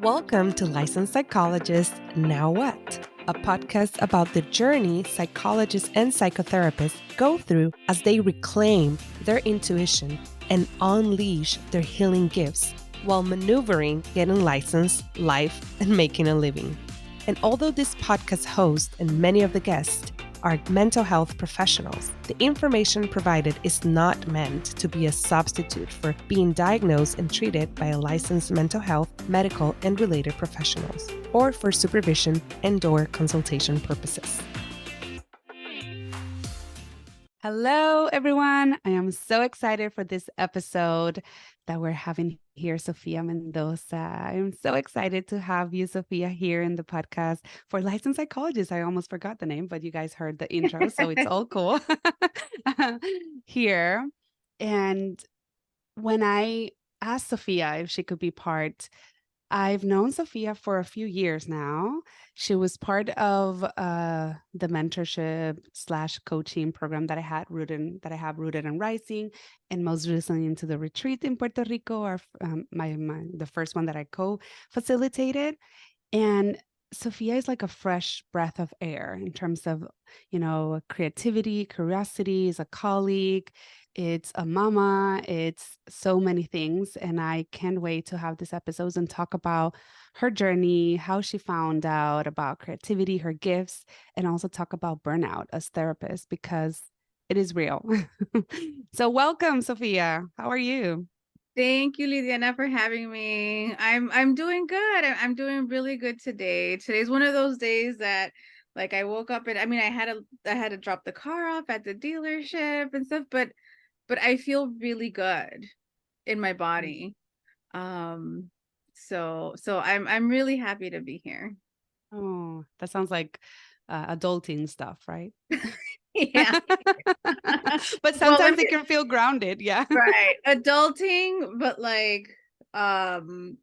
Welcome to Licensed Psychologist Now What? A podcast about the journey psychologists and psychotherapists go through as they reclaim their intuition and unleash their healing gifts while maneuvering, getting licensed, life, and making a living. And although this podcast host and many of the guests are mental health professionals, the information provided is not meant to be a substitute for being diagnosed and treated by a licensed mental health, medical, and related professionals, or for supervision and/or consultation purposes. Hello, everyone. I am so excited for this episode that we're having here, Sofia Mendoza. I'm so excited to have you, Sofia, here in the podcast for licensed psychologists. I almost forgot the name, but you guys heard the intro, so it's all cool here. And when I asked Sofia if she could be part, I've known Sofia for a few years now. She was part of the mentorship / coaching program that I have rooted in Rising, and most recently into the retreat in Puerto Rico, the first one that I co-facilitated. And Sophia is like a fresh breath of air in terms of, creativity, curiosity, is a colleague, it's a mama, it's so many things. And I can't wait to have these episodes and talk about her journey, how she found out about creativity, her gifts, and also talk about burnout as therapists because it is real. So welcome, Sophia. How are you? Thank you, Lidiana, for having me. I'm doing good. I'm doing really good today. Today's one of those days that like I woke up and I had to drop the car off at the dealership and stuff, but I feel really good in my body. Um so I'm really happy to be here. Oh, that sounds like adulting stuff, right? Yeah. But Well, let sometimes me it can feel grounded. Yeah. right. Adulting, but um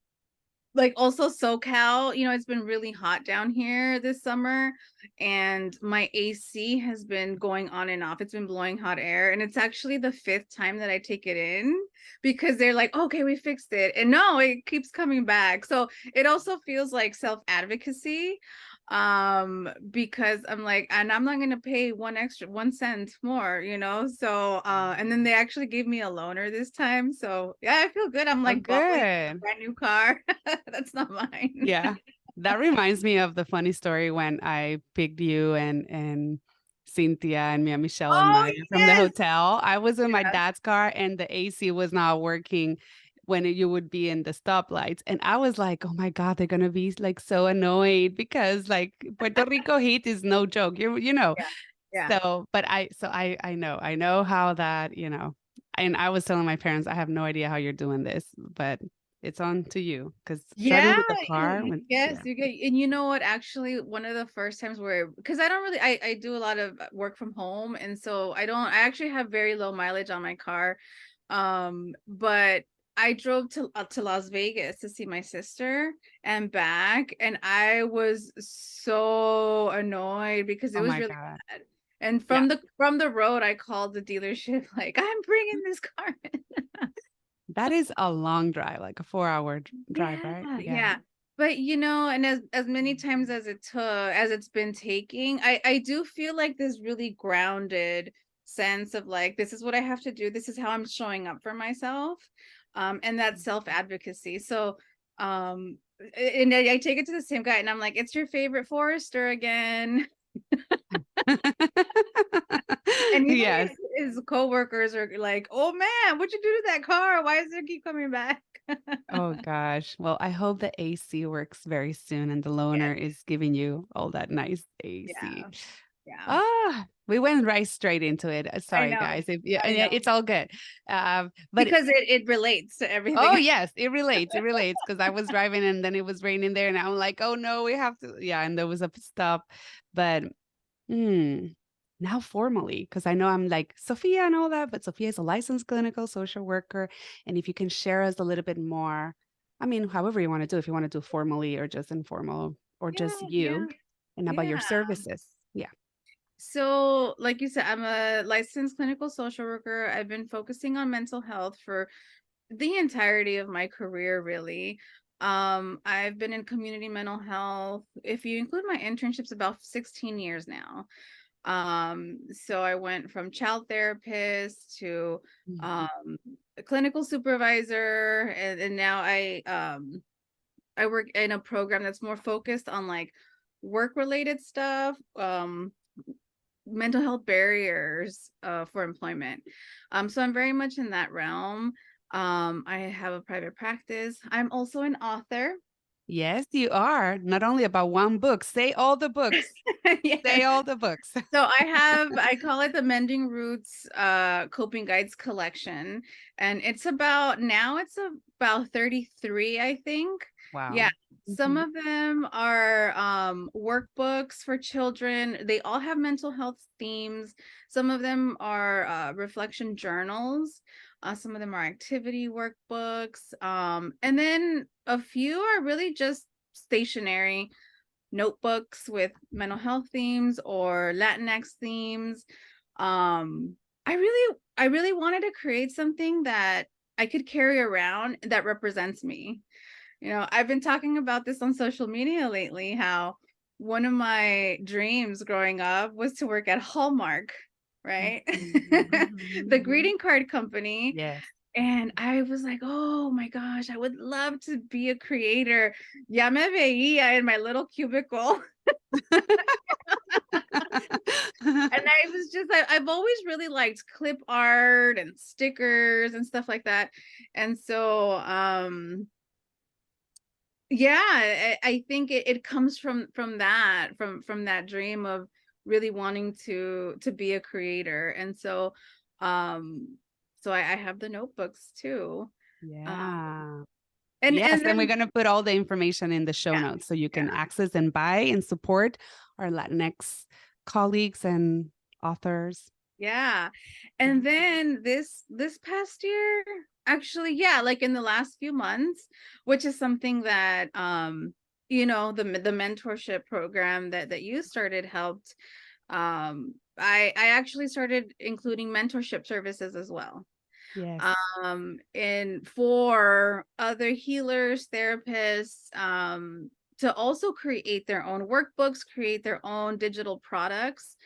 like also SoCal, it's been really hot down here this summer and my AC has been going on and off. It's been blowing hot air and it's actually the fifth time that I take it in because they're like, okay, we fixed it. And no, it keeps coming back. So it also feels like self-advocacy because I'm like, and I'm not going to pay 1 cent more, so and then they actually gave me a loaner this time, so yeah, I feel good. I'm Oh, like bubbling a good. brand new car. That's not mine. Yeah. That reminds me of the funny story when I picked you and Cynthia and Mia Michelle and Oh Maya from the yes. hotel. I was in my Yeah. dad's car and the AC was not working when you would be in the stoplights. And I was like, oh my God, they're gonna be like so annoyed because like Puerto Rico heat is no joke. You know. Yeah. Yeah. So I know how that, and I was telling my parents, I have no idea how you're doing this, but it's on to you because starting Yeah, with the car when yes, yeah. you get, and you know what? Actually, one of the first times where, because I don't really, I do a lot of work from home, and so I actually have very low mileage on my car, but I drove to Las Vegas to see my sister and back, and I was so annoyed because it Oh was my really God. bad. And Yeah. from the road, I called the dealership like, I'm bringing this car in. That is a long drive, like a 4-hour drive, Yeah, right? Yeah. yeah. But and as many times as it's been taking, I do feel like this really grounded sense of like, this is what I have to do. This is how I'm showing up for myself. And that self-advocacy. So and I take it to the same guy and I'm like, it's your favorite Forester again. And even Yes. his coworkers are like, oh man, what'd you do to that car? Why does it keep coming back? Oh gosh. Well, I hope the AC works very soon and the loaner Yes. is giving you all that nice AC. Yeah. Yeah. We went right straight into it. I Sorry, know. guys. Yeah, I know. it's all good. But Because it relates to oh everything. yes, it relates. It relates because I was driving and then it was raining there, and I'm like, oh no, we have to. Yeah, and there was a stop, but hmm, now formally, because I know I'm like Sophia and all that, but Sophia is a licensed clinical social worker, and if you can share us a little bit more, I mean, however you want to do, if you want to do formally or just informal or just Yeah, yeah, you, and about your yeah. services. Yeah. So, like you said, I'm a licensed clinical social worker. I've been focusing on mental health for the entirety of my career, really. I've been in community mental health. If you include my internships, about 16 years now. So I went from child therapist to Mhm. um a clinical supervisor, and now I work in a program that's more focused on like work related stuff, mental health barriers for employment. So I'm very much in that realm. I have a private practice. I'm also an author. Yes, you are. Not only about one book. Say all the books. Say Yes. all the books. So I call it the Mending Roots Coping Guides collection. And it's about 33, I think. Yeah. Wow. Some Mhm. of them are workbooks for children. They all have mental health themes. Some of them are reflection journals. Some of them are activity workbooks. And then a few are really just stationary notebooks with mental health themes or Latinx themes. Um, I really wanted to create something that I could carry around that represents me. You know, I've been talking about this on social media lately, how one of my dreams growing up was to work at Hallmark, right? The Mhm. greeting card company. Yes. And I was like, oh my gosh, I would love to be a creator. Ya me veía in my little cubicle. And I was just, I've always really liked clip art and stickers and stuff like that. And so, yeah, I think it comes from that, from that dream of really wanting to be a creator. And so, um, so I have the notebooks too. Um, Yeah. and Yes, and we're then, going to put all the information in the show yeah, notes so you yeah. can access and buy and support our Latinx colleagues and authors. Yeah. And Mhm. then this past year, actually, yeah, like in the last few months, which is something that the mentorship program that you started helped. I actually started including mentorship services as well. Yes. And for other healers, therapists, to also create their own workbooks, create their own digital products,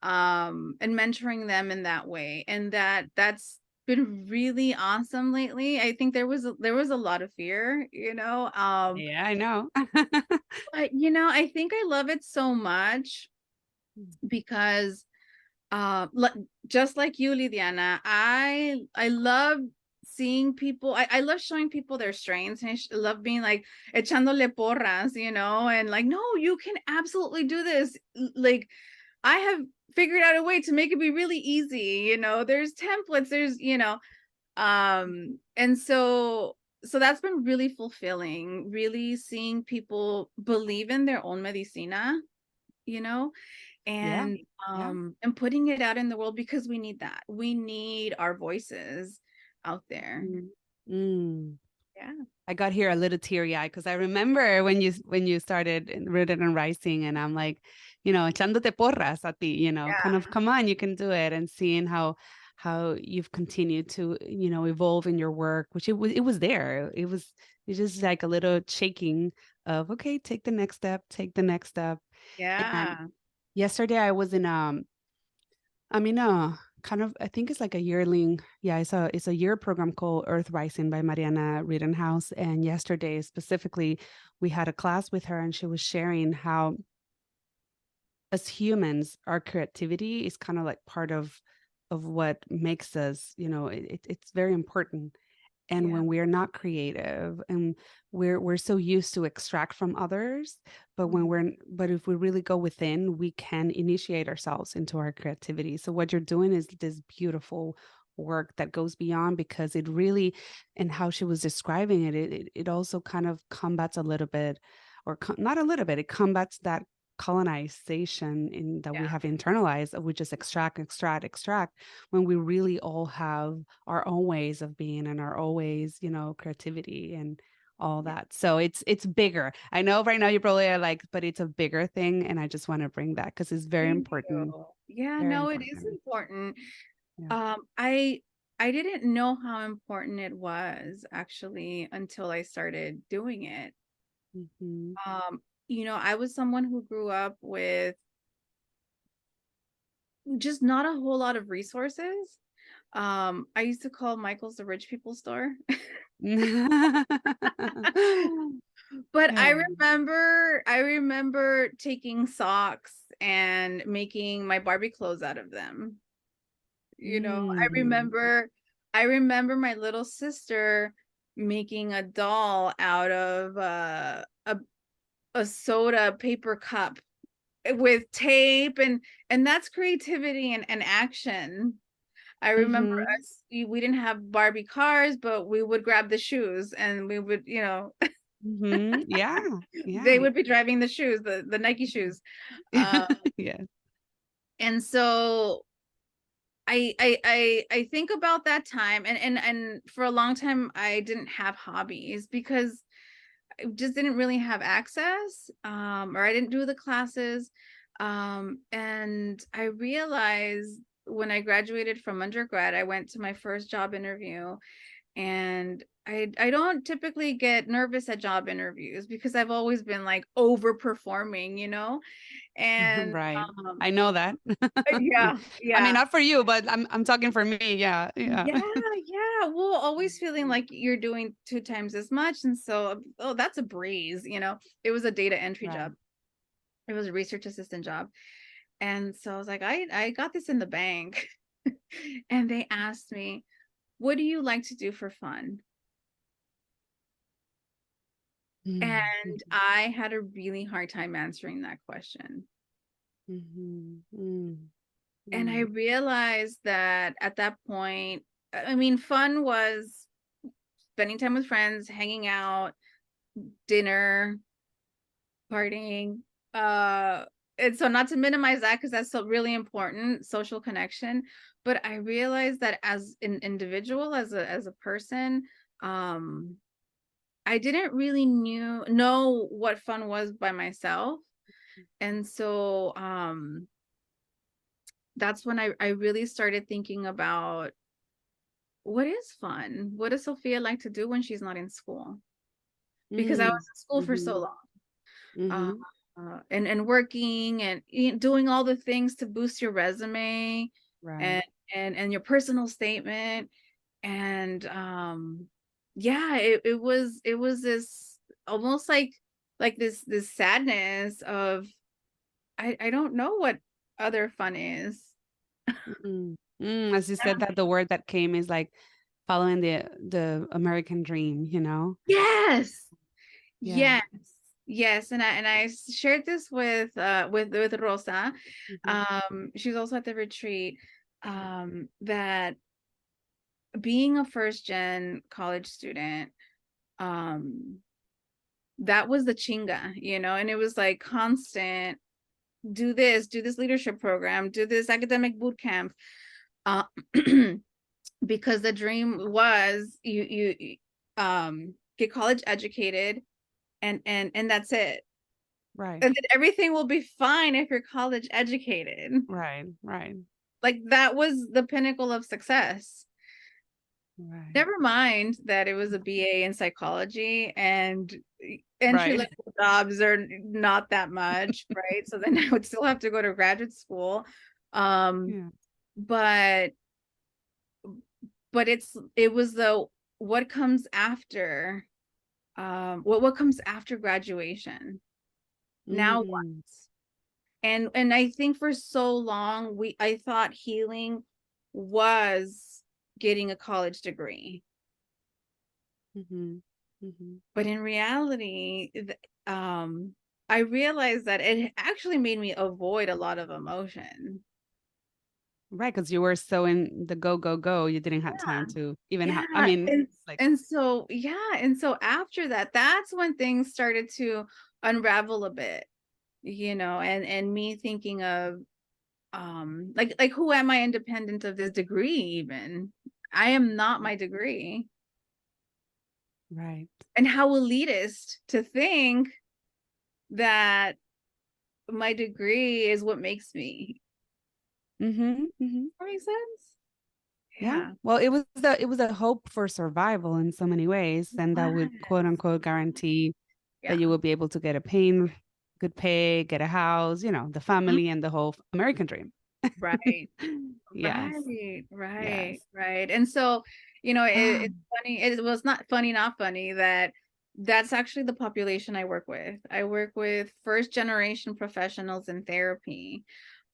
and mentoring them in that way. And that's been really awesome lately. I think there was a lot of fear, Yeah, I know. but I think I love it so much because just like you, Lidiana, I love seeing people. I love showing people their strengths, and I love being like echándole porras, and like, no, you can absolutely do this. Like, I have figured out a way to make it be really easy. There's templates, and so that's been really fulfilling, really seeing people believe in their own medicina, you know, Yeah. and Yeah. and putting it out in the world, because we need that. We need our voices out there. Mm. Mm. Yeah. I got here a little teary eyed because I remember when you started in Rooted and Rising, and I'm like, echándote porras a ti, kind of Yeah. come on, you can do it, and seeing how you've continued to evolve in your work, which it was there. It's just like a little shaking of okay, take the next step. And Yeah. yesterday I'm in a kind of, I think it's like a yearling. Yeah, it's a year program called Earth Rising by Mariana Rittenhouse. And yesterday specifically, we had a class with her, and she was sharing how as humans, our creativity is kind of like part of what makes us, it's very important. And Yeah. when we're not creative and we're so used to extract from others, but Mhm. but if we really go within, we can initiate ourselves into our creativity. So what you're doing is this beautiful work that goes beyond, because it really, and how she was describing it also kind of combats a little bit, or not a little bit, it combats that colonization in that we Yeah. have internalized, of we just extract, when we really all have our own ways of being and our own ways, creativity and all Yeah. that. So it's bigger. I know right now you probably are like, but it's a bigger thing. And I just want to bring that because it's very Thank important. you. Yeah, Very no, it is important. important. Yeah. I I didn't know how important it was actually until I started doing it. Mhm. Um, I was someone who grew up with just not a whole lot of resources. I used to call Michael's the rich people store. But Yeah. I remember taking socks and making my Barbie clothes out of them. Mhm. I remember my little sister making a doll out of a soda paper cup with tape, and that's creativity and action. I remember Mhm. we didn't have Barbie cars, but we would grab the shoes and we would, Mhm. Yeah. they Yeah. would be driving the shoes, the Nike shoes. Uh, Yes. and so I think about that time, and for a long time I didn't have hobbies because I just didn't really have access, or I didn't do the classes. And I realized when I graduated from undergrad, I went to my first job interview, and I don't typically get nervous at job interviews because I've always been like overperforming, and Right. I know that. yeah, I mean, yeah. not for you, but I'm talking for me. Yeah. Yeah. Yeah, yeah. Well, always feeling like you're doing 2 times as much, and so, oh, that's a breeze, It was a data entry Right. job. It was a research assistant job. And so I was like, I got this in the bank. And they asked me, "What do you like to do for fun?" And Mhm. I had a really hard time answering that question. Mhm. Mm. And I Mm. realized that at that point, I mean, fun was spending time with friends, hanging out, dinner, partying. Uh, and so not to minimize that because that's so really important, social connection. But I realized that as an individual, as a person, um, I didn't really know what fun was by myself. And so that's when I really started thinking about what is fun? What does Sophia like to do when she's not in school? Because I was Mm. in school for so Mhm. long. uh, Mhm. and working and doing all the things to boost your resume Right. and and your personal statement, and yeah, it was this almost like this sadness of I don't know what other fun is. Mm. Mm. As you said that the word that came is like following the American dream, you know? Yes, Yeah. yes, yes. And I shared this with Rosa. Mhm. She's also at the retreat, that being a first gen college student, um that was the chinga, and it was like constant, do this leadership program, do this academic boot camp, uh because the dream was you get college educated, and that's it, Right. and then everything will be fine if you're college educated. Right. Right. Like that was the pinnacle of success. Right. Never mind that it was a BA in psychology, and entry Right. level jobs are not that much, right? So then I would still have to go to graduate school. Um, Yeah. but it was the what comes after, what comes after graduation. Now what? Mm. And I think for so long I thought healing was getting a college degree. Mhm. Mhm. But in reality, I realized that it actually made me avoid a lot of emotion. Right, because you were so in the go, go, go, you didn't have time to even have, I Yeah, mean, like, and so after that, that's when things started to unravel a bit, and me thinking of, like who am I independent of this degree even? I am not my degree. right. And how elitist to think that my degree is what makes me. Mhm. Mhm. That makes sense. Yeah. Yeah. Well, it was a hope for survival in so many ways, and that would quote unquote guarantee that Yeah. you will be able to get a paying good pay, get a house, you know, the Mhm. family and the whole American dream. Right. Yes. Right, right, Yes. right. And so, it's funny. It was not funny, not funny that that's actually the population I work with. I work with first generation professionals in therapy.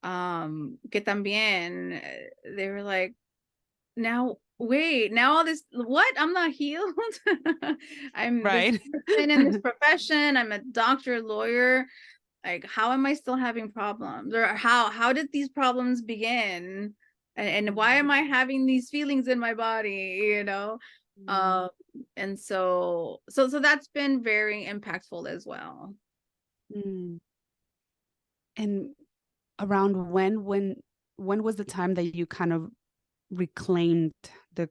Que también, they were like, now, wait, now all this, what? I'm not healed. I'm this Right. person in this profession. I'm a doctor, lawyer. Like, how am I still having problems, or how did these problems begin, and why am I having these feelings in my body, Mm. um and so that's been very impactful as well. Mm. And around when was the time that you kind of reclaimed the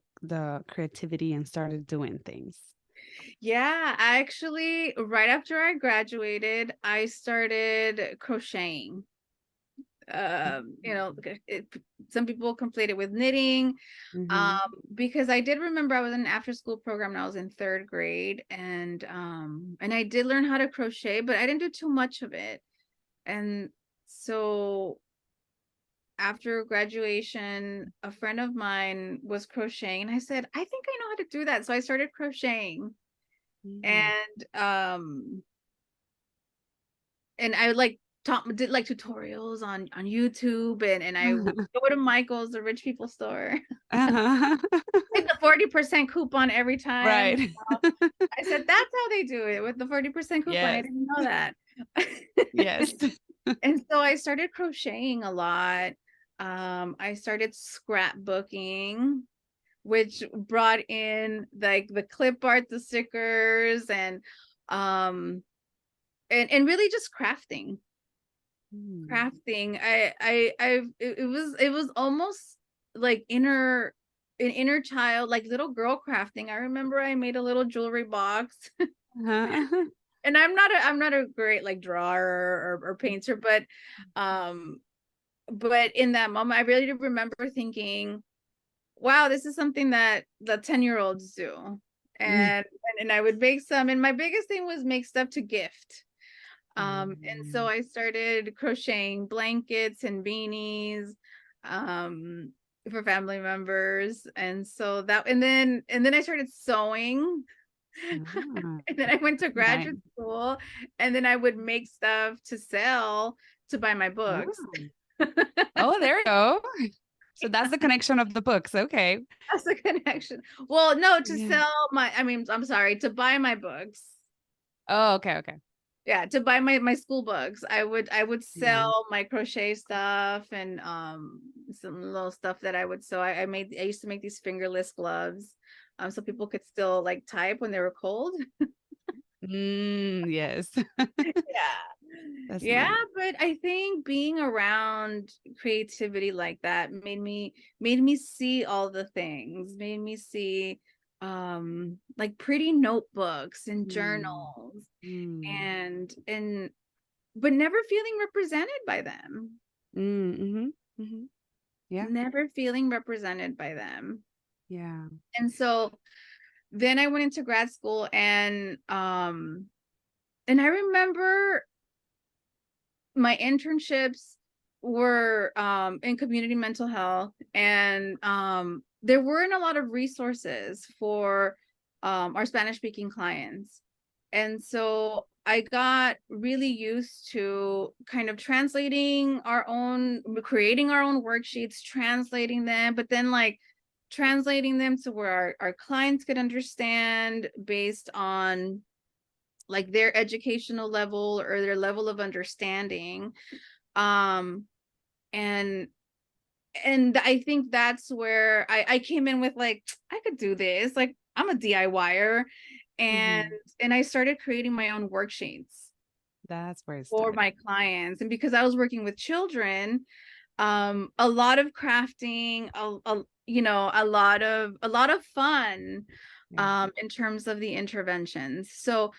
creativity and started doing things? Yeah, actually, right after I graduated, I started crocheting. Some people conflate it with knitting. Mm-hmm. Because I did remember I was in an after school program when I was in third grade, and I did learn how to crochet, but I didn't do too much of it. And so after graduation, a friend of mine was crocheting, and I said, I think I know how to do that. So I started crocheting, Mm. and I like did like tutorials on YouTube, and I would go to Michael's, the rich people store, Uh-huh. get the 40% coupon every time. Right. I said, that's how they do it with the 40% coupon. I Yes. didn't know that. Yes. And so I started crocheting a lot. I started scrapbooking, which brought in like the clip art, the stickers, um and really just crafting. Mm. Crafting. It was almost like an inner child, like little girl crafting. I remember I made a little jewelry box. Uh-huh. And I'm not a great like drawer or painter, but in that moment I really do remember thinking, wow, this is something that the 10-year-olds do. And I would make some, and my biggest thing was make stuff to gift. And so Mm. I started crocheting blankets and beanies um for family members. And so that, and then I started sewing. Ah, And then I went to nice. graduate school, and then I would make stuff to sell to buy my books. Oh. Oh, there you go. So that's the connection of the books. Okay. That's the connection. Well, no, to Yeah. sell I mean, I'm sorry, to buy my books. Oh, okay, okay. Yeah, to buy my school books. I would Yeah. sell my crochet stuff, and some little stuff that I would sew. I used to make these fingerless gloves, so people could still like type when they were cold. Yes. Yeah. That's Yeah, nice. but I think being around creativity like that made me see all the things, made me see like pretty notebooks and Mm. journals, Mm. and but never feeling represented by them. Mm. Mm-hmm. Mm-hmm. Yeah. Never feeling represented by them. Yeah. And so then I went into grad school, and I remember my internships were in community mental health, and there weren't a lot of resources for our Spanish speaking clients. And so I got really used to kind of creating our own worksheets, translating them, but then like translating them to where our clients could understand based on like their educational level or their level of understanding. um and I think that's where I came in with like, I could do this, like I'm a DIYer. and Mm-hmm. and I started creating my own worksheets That's where it for started. my clients. And because I was working with children, a lot of crafting, a lot of fun Yeah. in terms of the interventions. So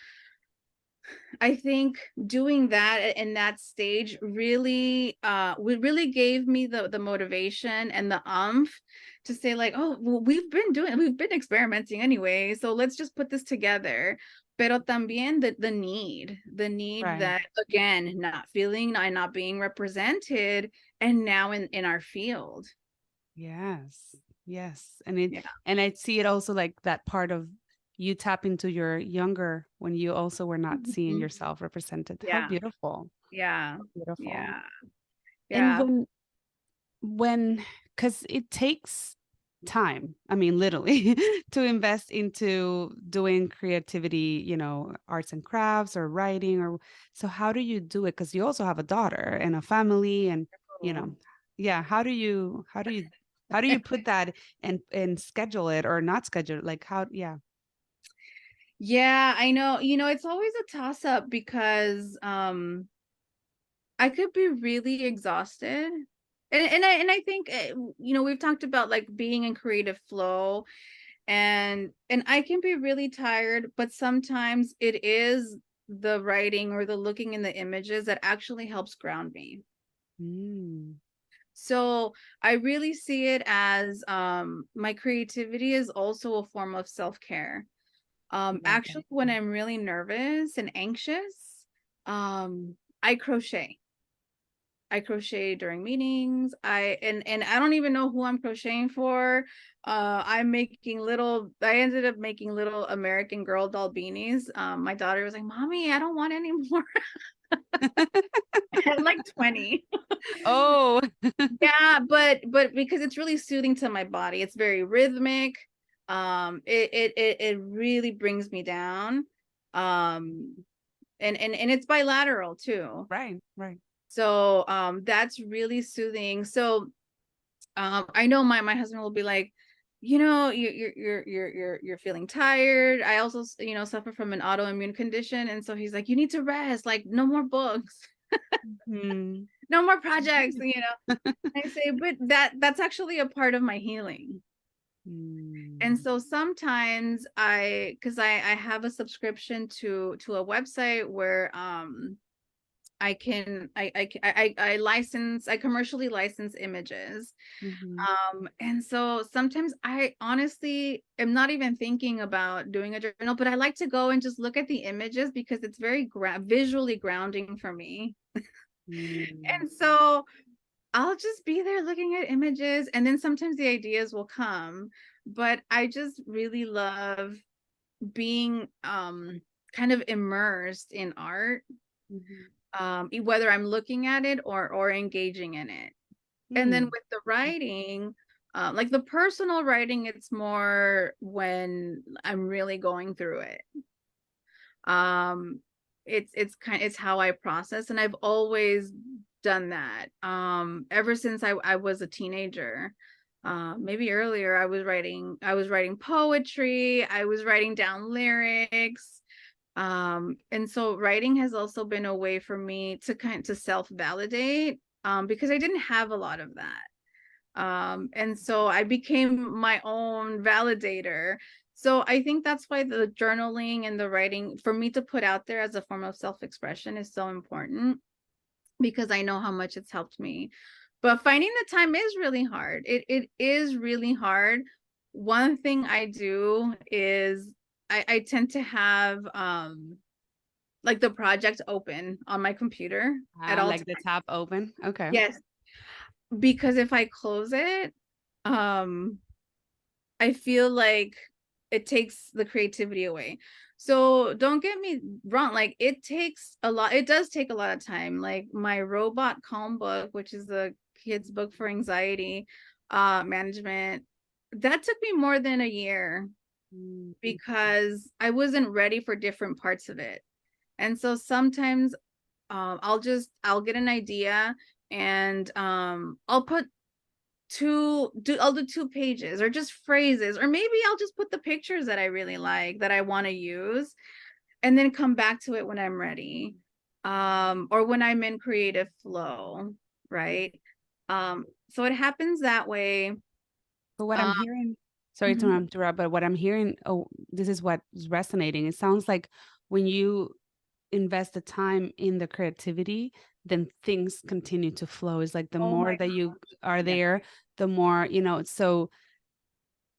I think doing that in that stage really really gave me the motivation and the to say like, oh well, we've been experimenting anyway, so let's just put this together. Pero también the need Right. that, again, not feeling, not being represented, and now in our field. Yes. Yes. Yeah. And I see it also like that part of you tap into your younger when you also were not seeing Mhm. yourself represented. How Yeah. beautiful. Yeah. How beautiful. Yeah. And Yeah. when because it takes time, I mean, literally, to invest into doing creativity, arts and crafts or writing or so how do you do it? Because you also have a daughter and a family and, you Oh. know, yeah, how do you put that and schedule it or not schedule it? Like how, yeah. Yeah, I know. It's always a toss up because I could be really exhausted. And I think we've talked about like being in creative flow, and I can be really tired, but sometimes it is the writing or the looking in the images that actually helps ground me. Mm, So I really see it as my creativity is also a form of self-care. love that. Actually, when I'm really nervous and anxious, I crochet. I crochet during meetings. And I don't even know who I'm crocheting for. I ended up making little American Girl doll beanies. My daughter was like, "Mommy, I don't want any more." I had like 20. Oh. Yeah, but because it's really soothing to my body. It's very rhythmic. It really brings me down. Um, and it's bilateral too. Right, right. So that's really soothing. So I know my husband will be like, you're feeling tired. I also suffer from an autoimmune condition, and so he's like, you need to rest. Like, no more books, Hmm. no more projects. I say, but that's actually a part of my healing. And Mm. so sometimes because I have a subscription to a website where I can I license I commercially license images. Mhm. And so sometimes I honestly am not even thinking about doing a journal, but I like to go and just look at the images because it's very visually grounding for me. Mm. And so I'll just be there looking at images, and then sometimes the ideas will come. But I just really love being kind of immersed in art, Mhm. whether I'm looking at it or engaging in it. And then Mm. with the writing, like the personal writing, it's more when I'm really going through it. Um, it's how I process, and I've always done that. Ever since I was a teenager. Maybe earlier I was writing poetry, I was writing down lyrics. And so writing has also been a way for me to self-validate, because I didn't have a lot of that. And so I became my own validator. So I think that's why the journaling and the writing for me to put out there as a form of self-expression is so important, because I know how much it's helped me. But finding the time is really hard. It is really hard. One thing I do is I tend to have like the project open on my computer at all Like the times. tab open? Okay. Yes, because if I close it, um I feel like it takes the creativity away. So don't get me wrong, like it does take a lot of time. Like my robot calm book, which is a kid's book for anxiety management, that took me more than a year Mm. because I wasn't ready for different parts of it. And so sometimes I'll get an idea, and I'll do 2 pages or just phrases, or maybe I'll just put the pictures that I really like that I want to use, and then come back to it when I'm ready, or when I'm in creative flow, right? So it happens that way. But what I'm um hearing, sorry to mhm. interrupt, but what I'm hearing, oh, this is what is resonating. It sounds like when you invest the time in the creativity, then things continue to flow. It's like the Oh my more that you gosh. are Yeah. there, the more,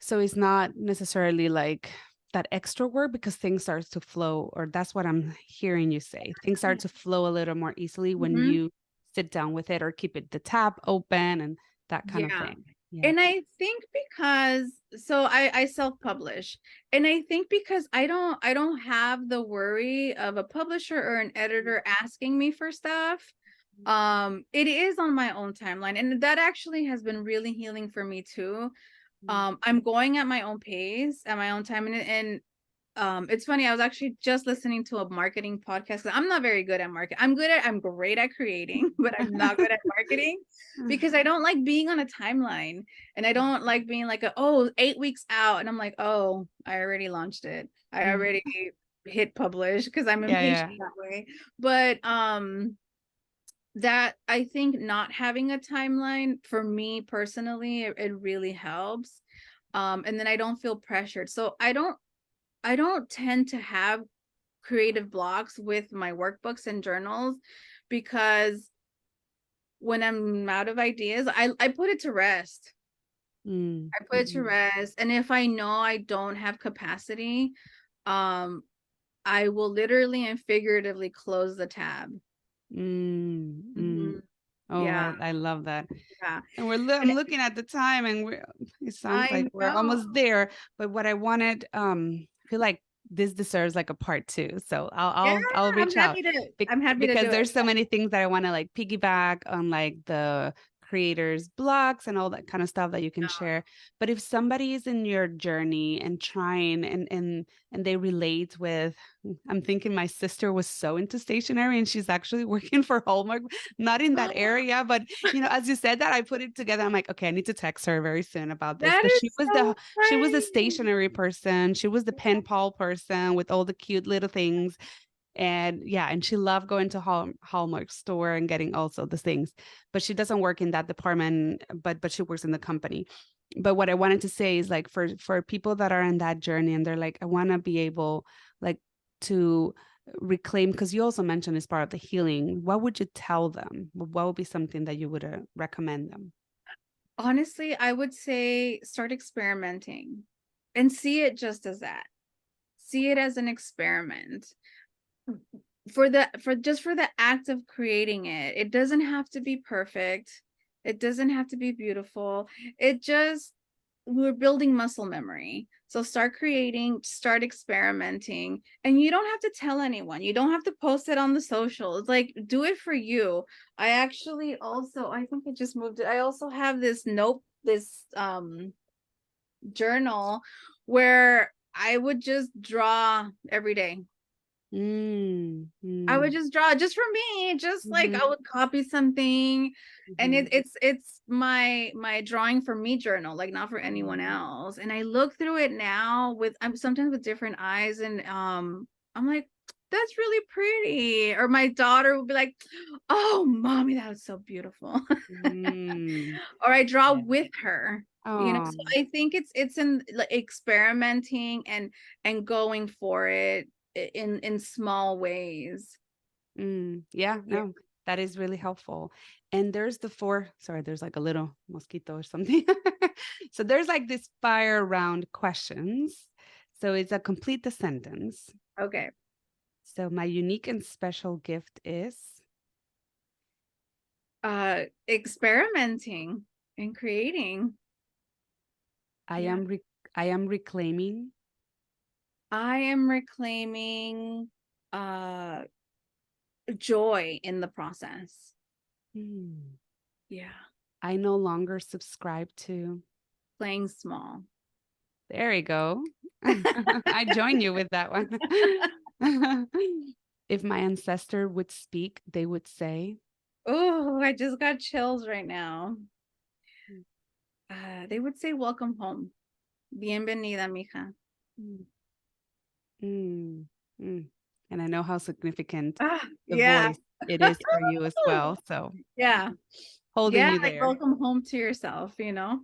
so it's not necessarily like that extra work because things start to flow, or that's what I'm hearing you say. Things start to flow a little more easily when Mhm. you sit down with it or keep it the tab open and that kind of Yeah. thing. Yeah. And I think because so I self-publish. And I think because I don't have the worry of a publisher or an editor asking me for stuff. It is on my own timeline. And that actually has been really healing for me too. I'm going at my own pace, at my own time. And it's funny, I was actually just listening to a marketing podcast. I'm not very good at marketing. I'm great at creating, but I'm not good at marketing because I don't like being on a timeline, and I don't like being like, 8 weeks out, and I'm like, oh, I already launched it, I already hit publish, because I'm Yeah, impatient yeah. that way. But that, I think, not having a timeline for me personally, it really helps. And then I don't feel pressured, so I don't tend to have creative blocks with my workbooks and journals, because when I'm out of ideas, I put it to rest. Mm, I put it to mhm, rest. And if I know I don't have capacity, um, I will literally and figuratively close the tab. mm, mm. Mhm. Oh, Yeah, I love that. yeah. And And I'm looking at the time, and it sounds I like we're know. almost there. But what I wanted, I feel like this deserves like a part two. So Yeah, I'll I'm reach out happy to I'm happy to because do it. there's so many things that I want to like piggyback on, like the creators' blogs and all that kind of stuff that you can share. But if somebody is in your journey and trying and they relate with, I'm thinking my sister was so into stationery and she's actually working for Hallmark, not in that area, but as you said that, I put it together. I'm like, okay, I need to text her very soon about this. That But is so she was a funny. stationery person. She was the pen pal person with all the cute little things. And yeah, and she loved going to Hallmark store and getting also the things. But she doesn't work in that department, but she works in the company. But what I wanted to say is like for people that are in that journey and they're like, I want to be able like to reclaim, because you also mentioned it's part of the healing. What would you tell them? What would be something that you would recommend them? Honestly, I would say start experimenting and see it just as that. See it as an experiment. For the act of creating it. It doesn't have to be perfect. It doesn't have to be beautiful. It just We're building muscle memory. So start creating, start experimenting, and you don't have to tell anyone. You don't have to post it on the socials. Like, do it for you. I think I just moved it. I also have this journal where I would just draw every day. Mm, I would mm, just draw just for me, just like I mhm, would copy something, and mhm, it's my drawing for me journal, like not for anyone else. And I look through it now with I'm sometimes with different eyes, and I'm like, that's really pretty. Or my daughter will be like, oh, mommy, that was so beautiful. mm. Or I draw Yeah. with her. Oh. So I think it's in like experimenting and going for it in small ways. Yeah, Yeah. no, that is really helpful. And there's sorry, there's like a little mosquito or something. So there's like this fire round questions. So it's a complete the sentence. Okay. So my unique and special gift is Experimenting and creating. I Yeah. am I am reclaiming. I am reclaiming uh joy in the process. Hmm, Yeah. I no longer subscribe to. Playing small. There you go. I join you with that one. If my ancestor would speak, they would say, Oh, I just got chills right now. They would say welcome home. Bienvenida, mija. "Mm, mm, mm." And I know how significant the Yeah. voice it is for you as well. So Yeah. holding Yeah, you like there. welcome home to yourself. Or Yeah.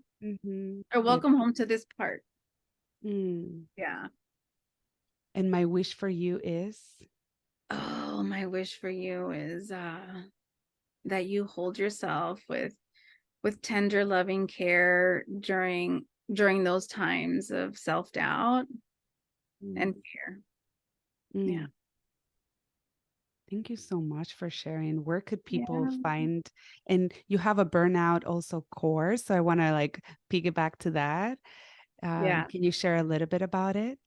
welcome home to this part. Mm. Yeah. And my wish for you is, Oh, my wish for you is that you hold yourself with tender, loving care during those times of self-doubt Mm, and fear. Yeah. mm. Thank you so much for sharing. Where could people Yeah. find, and you have a burnout also course, so I want to like piggyback to that. Yeah. Can you share a little bit about it?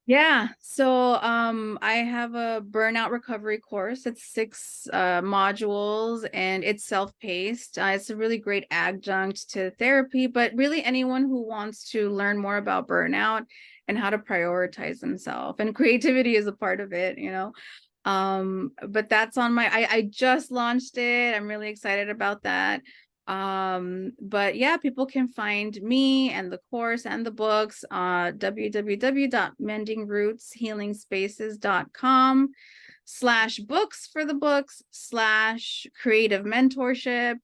Yeah. So I have a burnout recovery course. It's 6 modules and it's self-paced. It's a really great adjunct to therapy, but really anyone who wants to learn more about burnout and how to prioritize themselves. And creativity is a part of it, you know. But that's on my I just launched it. I'm really excited about that. But yeah, people can find me and the course and the books www.mendingrootshealingspaces.com/books for the books /creative mentorship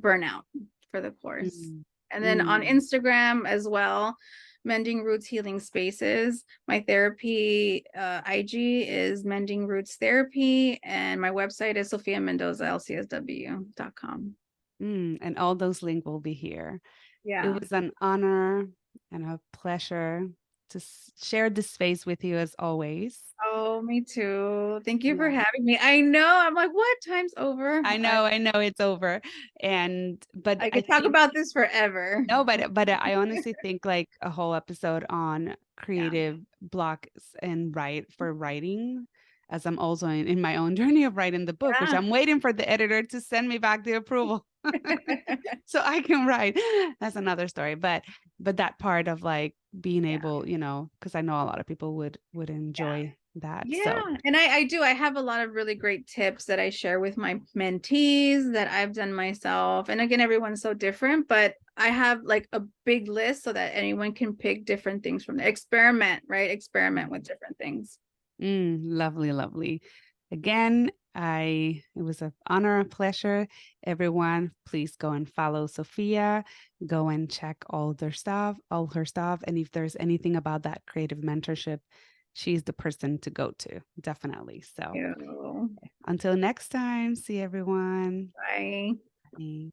/burnout for the course. Mm, And then on mm, Instagram as well, Mending Roots Healing Spaces. My therapy IG is Mending Roots Therapy, and my website is Sofia Mendoza, LCSW.com. and all those links will be here. It Yeah. was an honor and a pleasure to share this space with you as always. Oh, me too. Thank you for Yeah. having me. I know. I'm like, what? Time's over. I know it's over. And but I I could talk think about this forever. no, but I honestly think like a whole episode on Yeah. creative blocks and writing, as I'm also in my own journey of writing the book, which Yeah. I'm waiting for the editor to send me back the approval so I can write. That's another story. But that part of like being Yeah. able, because I know a lot of people would enjoy that. So Yeah, and I do. I have a lot of really great tips that I share with my mentees that I've done myself. And again, everyone's so different, but I have like a big list so that anyone can pick different things from there. Experiment, right? Experiment with different things. lovely, lovely. Again, it was an honor, a pleasure. Everyone, please go and follow Sophia. Go and check all her stuff. And if there's anything about that creative mentorship, she's the person to go to, definitely. So Ew. until next time, see everyone. Bye. Bye.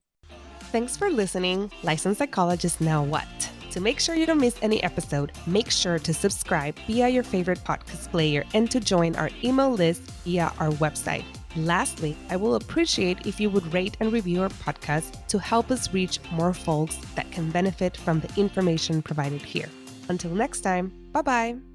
Thanks for listening, Licensed Psychologist Now What? To make sure you don't miss any episode, make sure to subscribe via your favorite podcast player and to join our email list via our website. Lastly, I will appreciate if you would rate and review our podcast to help us reach more folks that can benefit from the information provided here. Until next time, bye-bye.